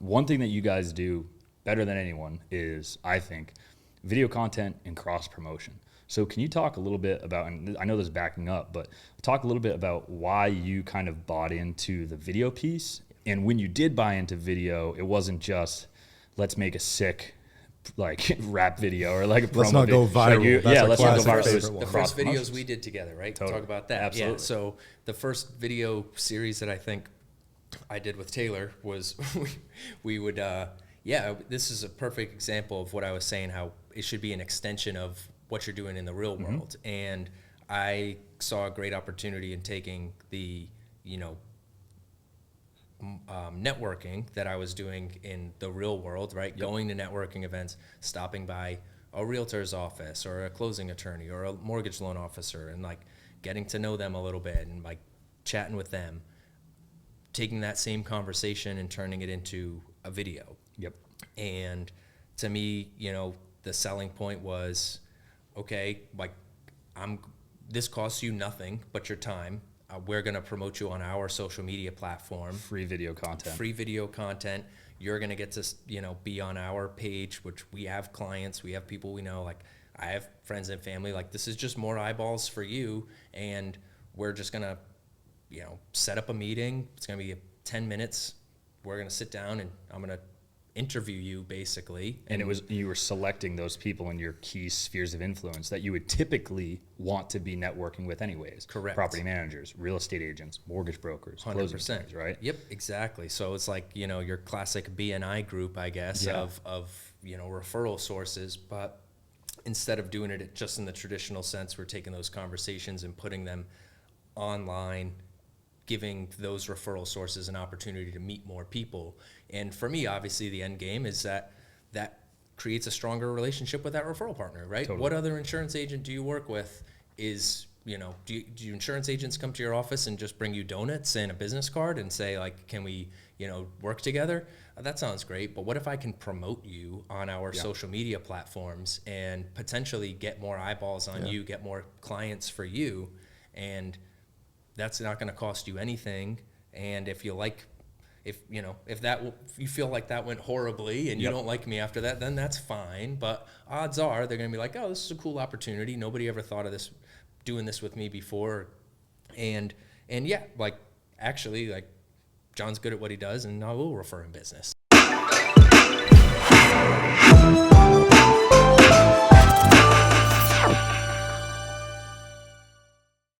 One thing that you guys do better than anyone is, I think, video content and cross promotion. So can you talk a little bit about, and I know this is backing up, but talk a little bit about why you kind of bought into the video piece. And when you did buy into video, it wasn't just, let's make a sick like rap video or like a promo Let's not go video. viral. Like let's not go classic viral. It was favorite one. The first cross-promotions. videos we did together, right? Totally. Talk about that. Absolutely. Yeah. So the first video series that I think I did with Taylor was we would, this is a perfect example of what I was saying, how it should be an extension of what you're doing in the real world. And I saw a great opportunity in taking the, networking that I was doing in the real world, right? Going to networking events, stopping by a realtor's office or a closing attorney or a mortgage loan officer, and like getting to know them a little bit and like chatting with them, taking that same conversation and turning it into a video. Yep. And to me, the selling point was, okay, like this costs you nothing but your time. We're going to promote you on our social media platform. Free video content. Free video content. You're going to get to, be on our page, which we have clients, we have people we know, like I have friends and family, like this is just more eyeballs for you. And we're just going to, set up a meeting. It's going to be 10 minutes. We're going to sit down and I'm going to interview you basically. And you were selecting those people in your key spheres of influence that you would typically want to be networking with anyways. Correct. Property managers, real estate agents, mortgage brokers, 100%. closing attorneys, right? Yep, exactly. So it's like, your classic BNI group, I guess, of referral sources. But instead of doing it just in the traditional sense, we're taking those conversations and putting them online, giving those referral sources an opportunity to meet more people. And for me, obviously, the end game is that creates a stronger relationship with that referral partner, right? Totally. What other insurance agent do you work with is, do insurance agents come to your office and just bring you donuts and a business card and say, like, can we, work together? That sounds great. But what if I can promote you on our social media platforms and potentially get more eyeballs on you, get more clients for you? And that's not going to cost you anything. And if you feel like that went horribly and you don't like me after that, then that's fine. But odds are they're going to be like, oh, this is a cool opportunity. Nobody ever thought of this, doing this with me before. And yeah, like actually, like John's good at what he does and I will refer him business.